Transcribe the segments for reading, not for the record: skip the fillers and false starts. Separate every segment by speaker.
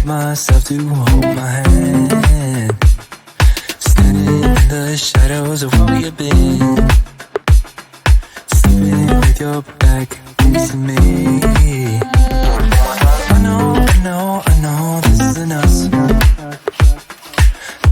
Speaker 1: myself to hold my hand, standing in the shadows of where we've been, sleeping with your back facing me. I know this isn't us.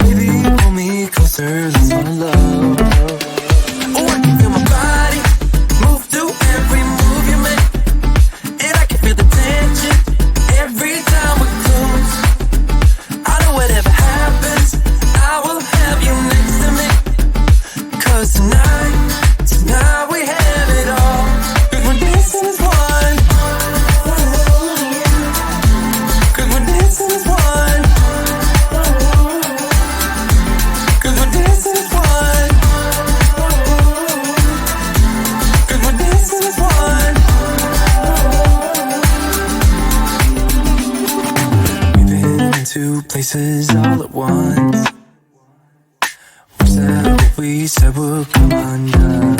Speaker 1: Baby, pull me closer, let's fall in love. Oh, I can feel my body move through every move you make, and I can feel the tension every time we're close. I know whatever happens, I will have you next to me. 'Cause tonight we have it all. 'Cause we're dancing as one. 'Cause we're dancing as one. 'Cause we're dancing as one. 'Cause we're dancing as one. We've been into places all at once. Wish that what we said would come undone.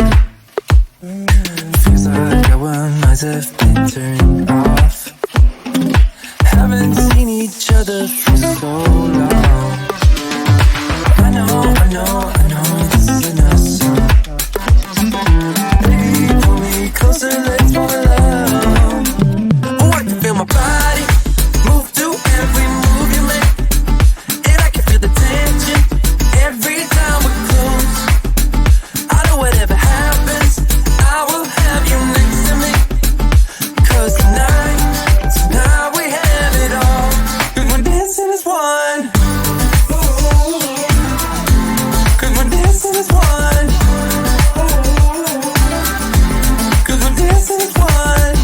Speaker 1: Feels like our minds have been turned off. Haven't seen each other for so long. I know this isn't us. Baby, pull me closer, let's fall in love. Oh, I can feel my body move through every move you make, and I can feel the tension every time we're close. I know whatever happens, I will have you next to me. 'Cause tonight we have it all. 'Cause we're dancing as one. 'Cause we're dancing as one. 'Cause we're dancing as one.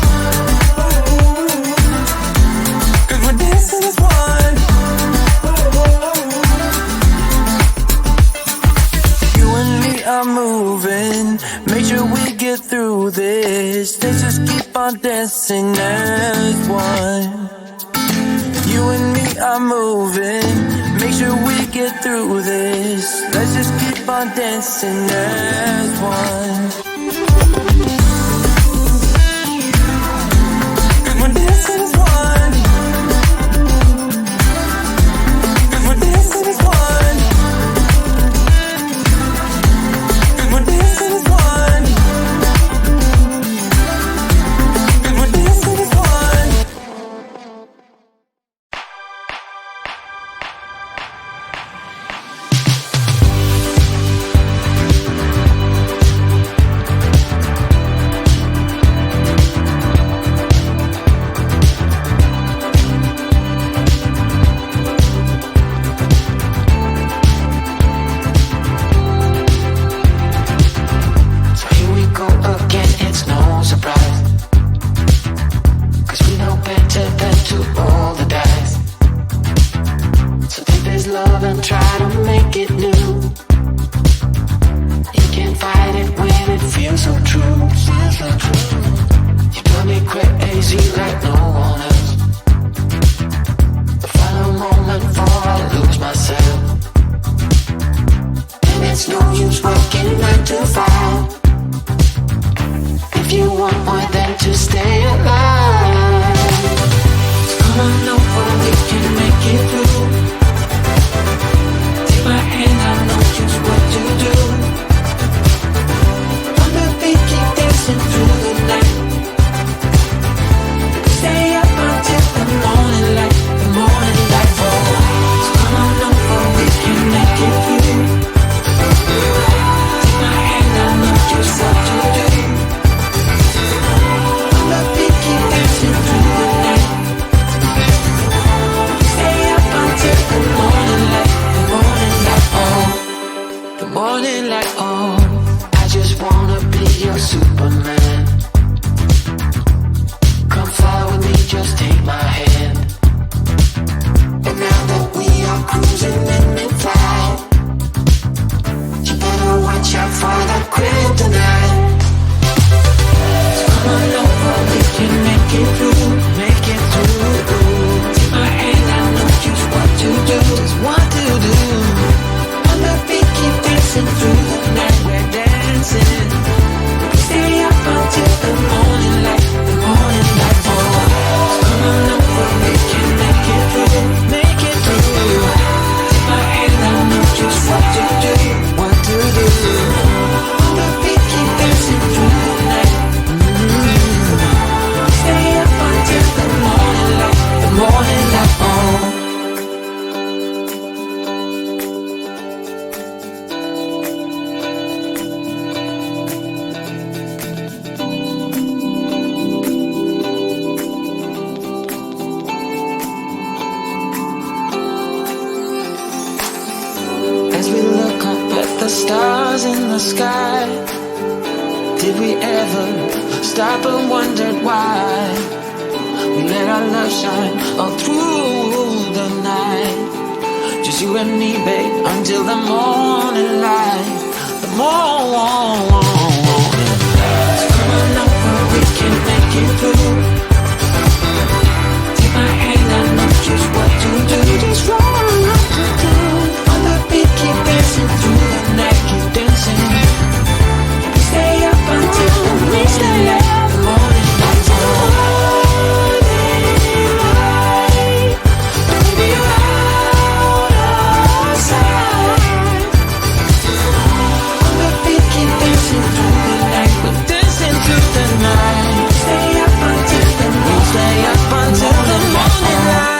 Speaker 1: 'Cause we're dancing as one. You and me are moving, make sure we get through this. Let's just keep on dancing as one. You and me are moving, make sure we get through this. Let's just keep on dancing as one. 'Cause we're dancing as one. 'Cause we're dancing as one. 'Cause we're dancing as one. 'Cause we're dancing as one.
Speaker 2: So here we go again, it's no surprise. 'Cause we know better than to roll the dice. So take this love and try to make it new. You can't fight it when it feels so true. You drive me crazy like no one else. The final moment before I lose myself. And it's no use working 9 to 5 if you want more than to stay alive. So come on over, we can make it through. Take my hand, I know just what to do. On the beat, keep dancing through the night. Stay up until the morning light, the morning light. Oh, so come on over, we can make it through. Take my hand, I know just what to do. On the beat, keep dancing through the night. Stay up until the morning light, the morning light. Oh, the morning light. Oh, I just wanna be your Superman. Come fly with me the stars in the sky. Did we ever stop and wondered why we let our love shine all through the night? Just you and me, babe, until the morning light. The morning. So come on over, we can make it through. Take my hand, I know just what to do. Just what to do. On the beat, keep dancing through the night, keep dancing. Stay up until the morning light. The morning light. The morning light. Baby, you're out of sight. On the beat, keep dancing through the night. We're dancing through the night. Stay up until the morning. Stay up until the morning light.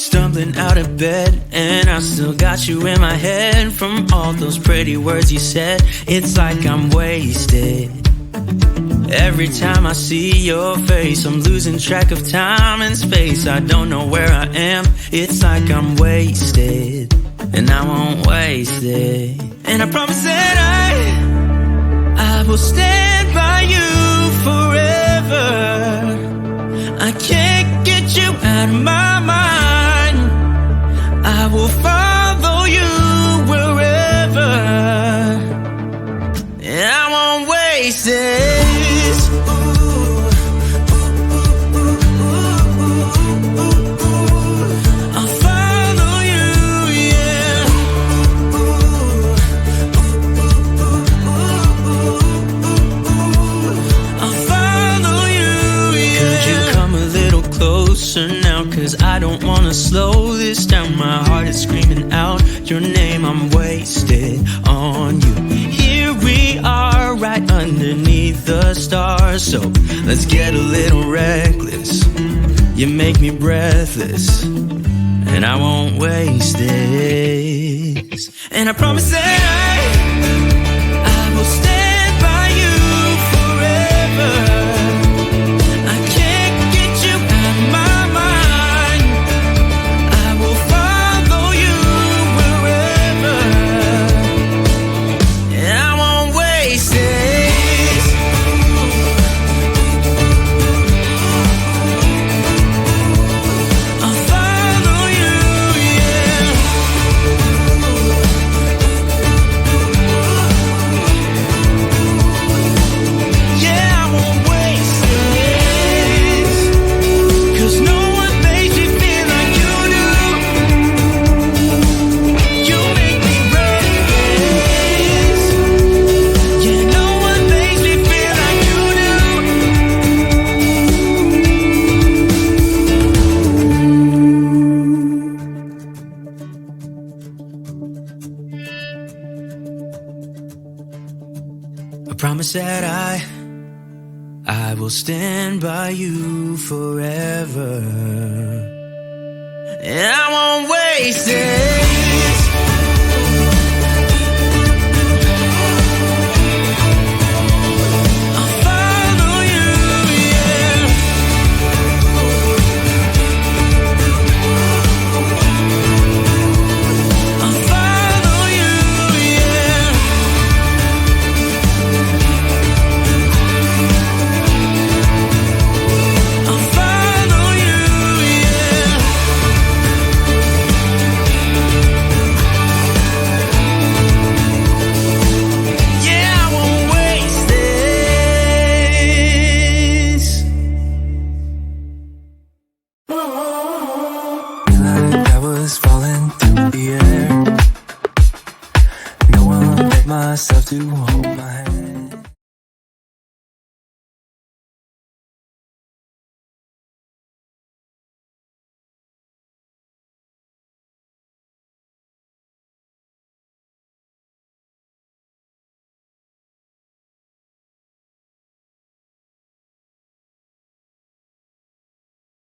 Speaker 1: Stumbling out of bed, and I still got you in my head. From all those pretty words you said, it's like I'm wasted. Every time I see your face, I'm losing track of time and space. I don't know where I am, it's like I'm wasted. And I won't waste it. And I promise that I will stand by you forever. I can't get you out of my mind. I will follow you wherever. And I won't waste it. Now, cause I don't wanna slow this down. My heart is screaming out your name. I'm wasted on you. Here we are, right underneath the stars. So let's get a little reckless. You make me breathless, and I won't waste this. And I promise that I will stand by you forever. Promise that I will stand by you forever, and I won't waste it.